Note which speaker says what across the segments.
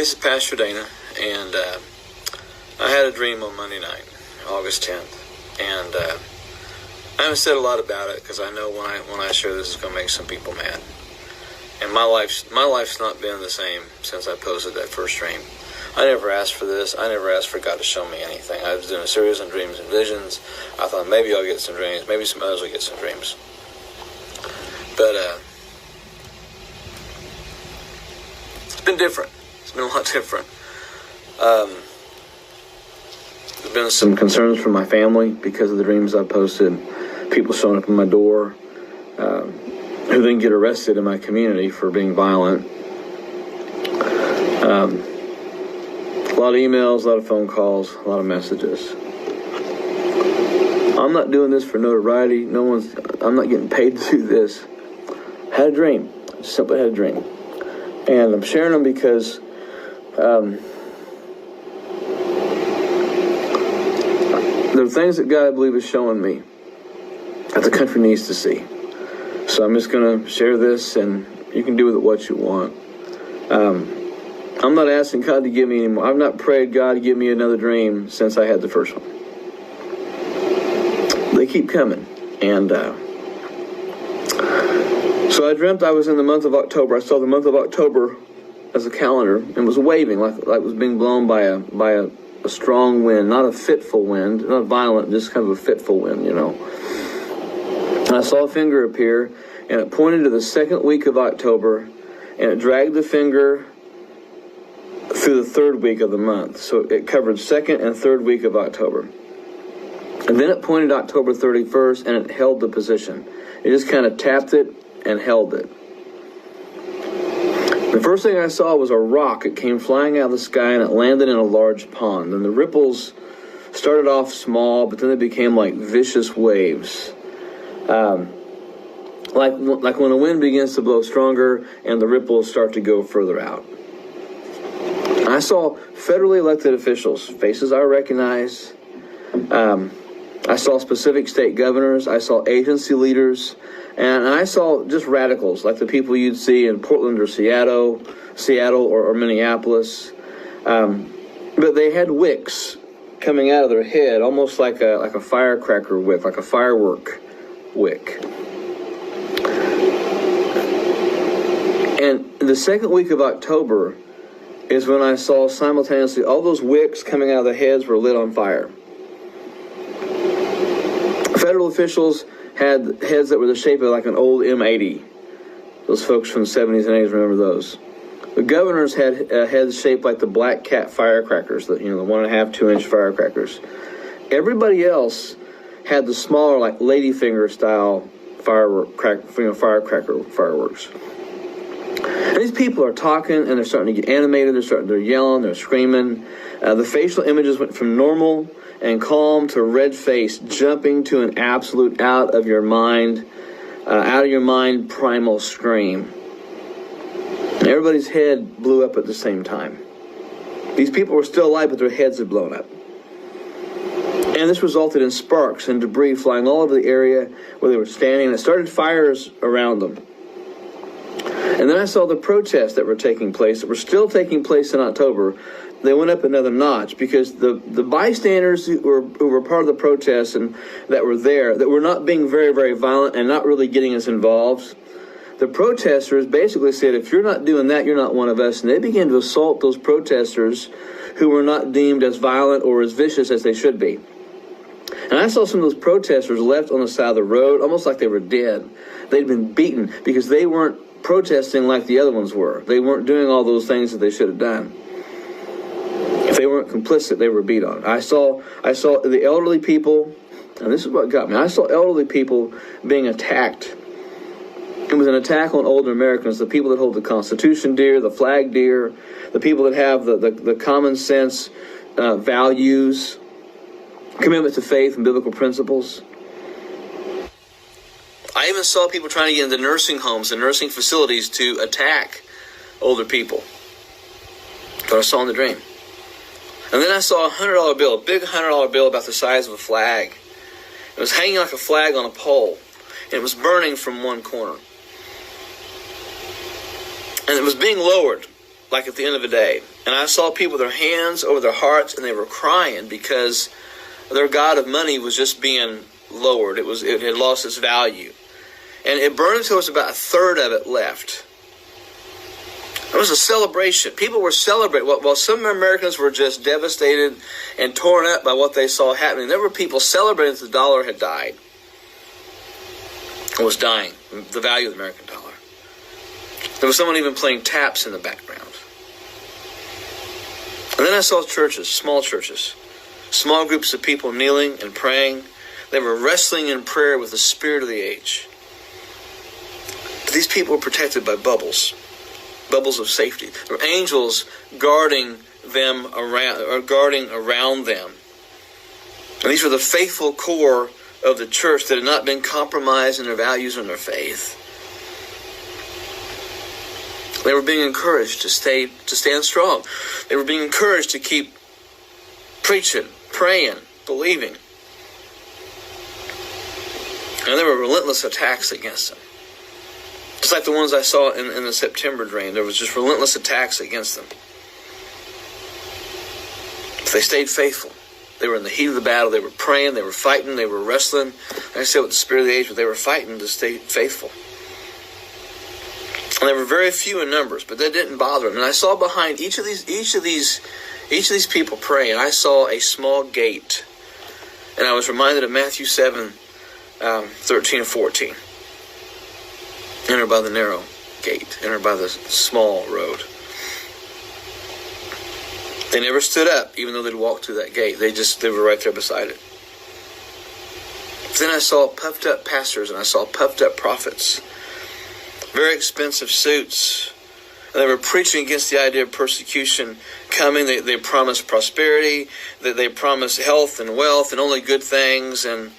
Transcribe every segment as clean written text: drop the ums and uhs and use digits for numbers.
Speaker 1: This is Pastor Dana, and I had a dream on Monday night, August 10th, and I haven't said a lot about it because I know when I share this, it's going to make some people mad. And my life's not been the same since I posted that first dream. I never asked for this. I never asked for God to show me anything. I was doing a series on dreams and visions. I thought maybe I'll get some dreams. Maybe some others will get some dreams. But it's been different. It's been a lot different. There's been some concerns from my family because of the dreams I posted. People showing up at my door who then get arrested in my community for being violent. A lot of emails, a lot of phone calls, a lot of messages. I'm not doing this for notoriety. I'm not getting paid to do this. I had a dream. I just simply had a dream. And I'm sharing them because there are things that God, I believe, is showing me that the country needs to see. So I'm just going to share this, and you can do with it what you want. I'm not asking God to give me any more. I've not prayed God to give me another dream since I had the first one. They keep coming. And so I dreamt I was in the month of October. I saw the month of October as a calendar and was waving like it was being blown by a strong wind, not a fitful wind, not violent, just kind of a fitful wind, And I saw a finger appear, and it pointed to the second week of October, and it dragged the finger through the third week of the month. So it covered second and third week of October. And then it pointed October 31st, and it held the position. It just kind of tapped it and held it. The first thing I saw was a rock. It came flying out of the sky, and it landed in a large pond. And the ripples started off small, but then they became like vicious waves. Like when the wind begins to blow stronger and the ripples start to go further out. I saw federally elected officials, faces I recognize. I saw specific state governors. I saw agency leaders. And I saw just radicals, like the people you'd see in Portland or Seattle or Minneapolis. But they had wicks coming out of their head, almost like a firecracker wick, like a firework wick. And the second week of October is when I saw simultaneously all those wicks coming out of their heads were lit on fire. Federal officials had heads that were the shape of like an old M80. Those folks from the 70s and 80s remember those. The governors had heads shaped like the Black Cat firecrackers, the 1.5, 2-inch firecrackers. Everybody else had the smaller, like ladyfinger style firecracker fireworks. And these people are talking, and they're starting to get animated. They're yelling, they're screaming. The facial images went from normal and calm to red face, jumping to an absolute out of your mind primal scream. And everybody's head blew up at the same time. These people were still alive, but their heads had blown up. And this resulted in sparks and debris flying all over the area where they were standing, and it started fires around them. And then I saw the protests that were taking place, that were still taking place in October. They went up another notch because the bystanders who were part of the protests and that were there, that were not being very, very violent and not really getting us involved, the protesters basically said, if you're not doing that, you're not one of us. And they began to assault those protesters who were not deemed as violent or as vicious as they should be. And I saw some of those protesters left on the side of the road, almost like they were dead. They'd been beaten because they weren't protesting like the other ones were. They weren't doing all those things that they should have done. If they weren't complicit, they were beat on. I saw the elderly people, and this is what got me. I saw elderly people being attacked. It was an attack on older Americans, the people that hold the Constitution dear, the flag dear, the people that have the common sense values, commitment to faith and biblical principles. I even saw people trying to get into nursing homes and nursing facilities to attack older people. That's what I saw in the dream. And then I saw a $100 bill, a big $100 bill about the size of a flag. It was hanging like a flag on a pole, and it was burning from one corner. And it was being lowered, like at the end of a day. And I saw people with their hands over their hearts, and they were crying because their god of money was just being lowered. It had lost its value. And it burned until there was about a third of it left. It was a celebration. People were celebrating. While some Americans were just devastated and torn up by what they saw happening, there were people celebrating that the dollar had died. It was dying, the value of the American dollar. There was someone even playing taps in the background. And then I saw churches, small groups of people kneeling and praying. They were wrestling in prayer with the spirit of the age. But these people were protected by bubbles of safety. There were angels guarding them around them. And these were the faithful core of the church that had not been compromised in their values and their faith. They were being encouraged to stand strong. They were being encouraged to keep preaching, praying, believing. And there were relentless attacks against them. Just like the ones I saw in the September dream. There was just relentless attacks against them. But they stayed faithful. They were in the heat of the battle. They were praying. They were fighting. They were wrestling. Like I said, with the spirit of the age, but they were fighting to stay faithful. And they were very few in numbers, but that didn't bother them. And I saw behind each of these people praying, I saw a small gate. And I was reminded of Matthew 7, 13 and 14. Enter by the narrow gate. Enter by the small road. They never stood up, even though they'd walked through that gate. They were right there beside it. Then I saw puffed up pastors and I saw puffed up prophets. Very expensive suits. And they were preaching against the idea of persecution coming. They promised prosperity. They promised health and wealth and only good things. And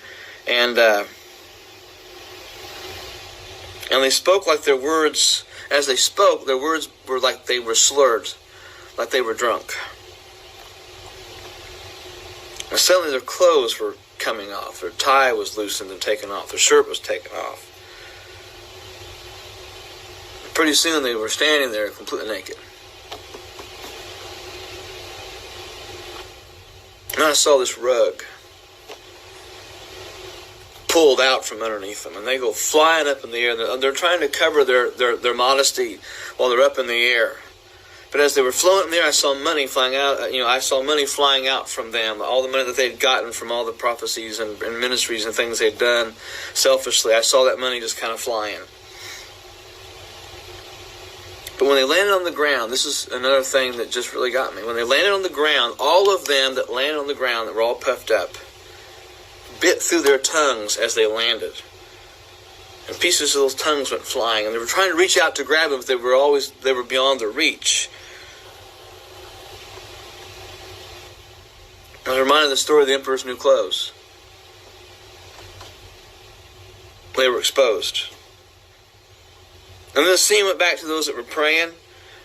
Speaker 1: they spoke like their words, as they spoke, their words were like they were slurred, like they were drunk. And suddenly their clothes were coming off. Their tie was loosened and taken off. Their shirt was taken off. Pretty soon they were standing there completely naked. And I saw this rug pulled out from underneath them, and they go flying up in the air. They're trying to cover their modesty while they're up in the air. But as they were floating in the air, I saw money flying out. I saw money flying out from them. All the money that they'd gotten from all the prophecies and ministries and things they'd done selfishly. I saw that money just kind of flying. But when they landed on the ground, this is another thing that just really got me. When they landed on the ground, all of them that landed on the ground that were all puffed up bit through their tongues as they landed. And pieces of those tongues went flying. And they were trying to reach out to grab them, but they were beyond their reach. I was reminded of the story of the emperor's new clothes. They were exposed. And then the scene went back to those that were praying,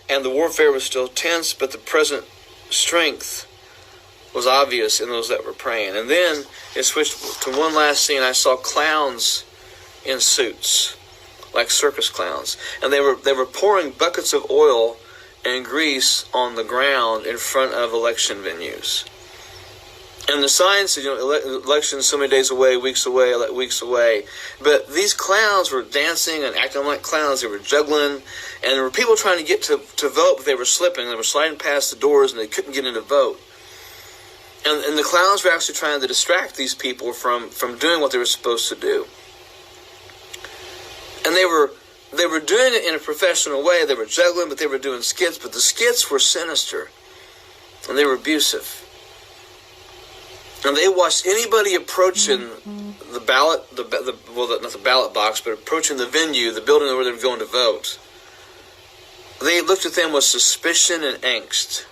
Speaker 1: and the warfare was still tense, but the present strength was obvious in those that were praying. And then it switched to one last scene. I saw clowns in suits, like circus clowns. And they were pouring buckets of oil and grease on the ground in front of election venues. And the sign said, elections so many days away, weeks away. But these clowns were dancing and acting like clowns. They were juggling. And there were people trying to get to vote, but they were slipping. They were sliding past the doors, and they couldn't get in to vote. And the clowns were actually trying to distract these people from doing what they were supposed to do. And they were doing it in a professional way. They were juggling, but they were doing skits. But the skits were sinister, and they were abusive. And they watched anybody approaching the ballot, not the ballot box, but approaching the venue, the building where they were going to vote. They looked at them with suspicion and angst.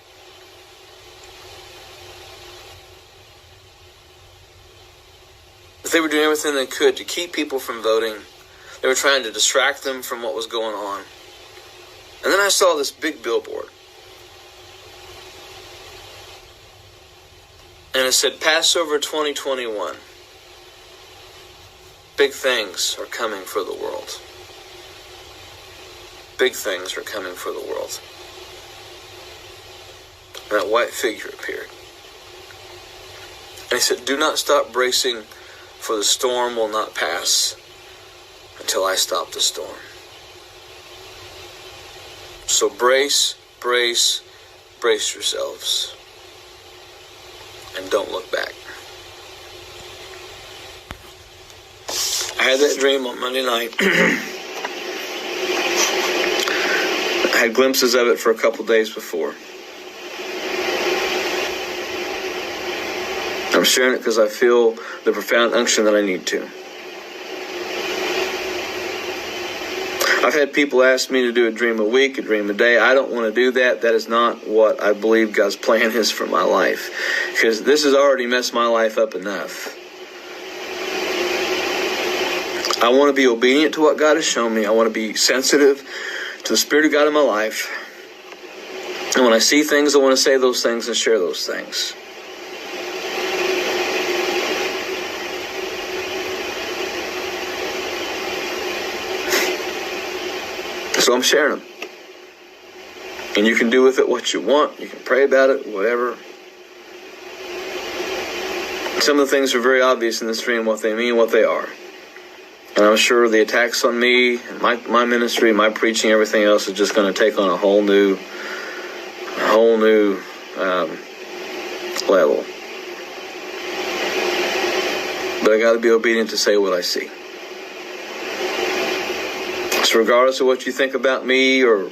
Speaker 1: But they were doing everything they could to keep people from voting. They were trying to distract them from what was going on. And then I saw this big billboard. And it said, Passover 2021. Big things are coming for the world. Big things are coming for the world. and that white figure appeared. And he said, do not stop bracing, for the storm will not pass until I stop the storm. So brace yourselves, and don't look back. I had that dream on Monday night. I had glimpses of it for a couple days before. I'm sharing it because I feel the profound unction that I need to. I've had people ask me to do a dream a week, a dream a day. I don't want to do that. That is not what I believe God's plan is for my life, because this has already messed my life up enough. I want to be obedient to what God has shown me. I want to be sensitive to the Spirit of God in my life. And when I see things, I want to say those things and share those things. So I'm sharing them. And you can do with it what you want. You can pray about it, whatever. Some of the things are very obvious in this dream, what they mean, what they are. And I'm sure the attacks on me, and my ministry, my preaching, everything else is just going to take on a whole new level. But I got to be obedient to say what I see. So regardless of what you think about me or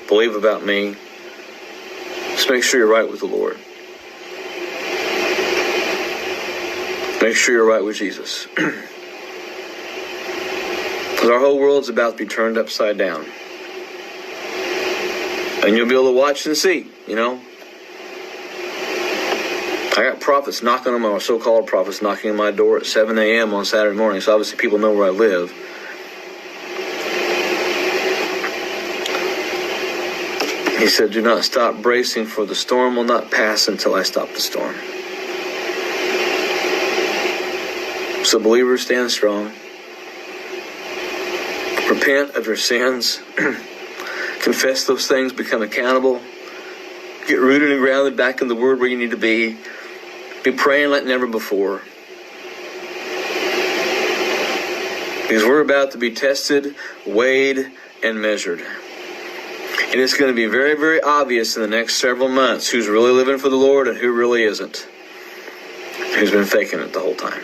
Speaker 1: believe about me, just make sure you're right with the Lord. Make sure you're right with Jesus. Because our whole world's about to be turned upside down. And you'll be able to watch and see, you know. I got prophets knocking on my, so-called prophets knocking on my door at 7 a.m. on Saturday morning. So obviously people know where I live. He said, do not stop bracing, for the storm will not pass until I stop the storm. So believers, stand strong. Repent of your sins. Confess those things. Become accountable. Get rooted and grounded back in the Word where you need to be. Be praying like never before. Because we're about to be tested, weighed, and measured. And it's going to be very, very obvious in the next several months who's really living for the Lord and who really isn't. Who's been faking it the whole time.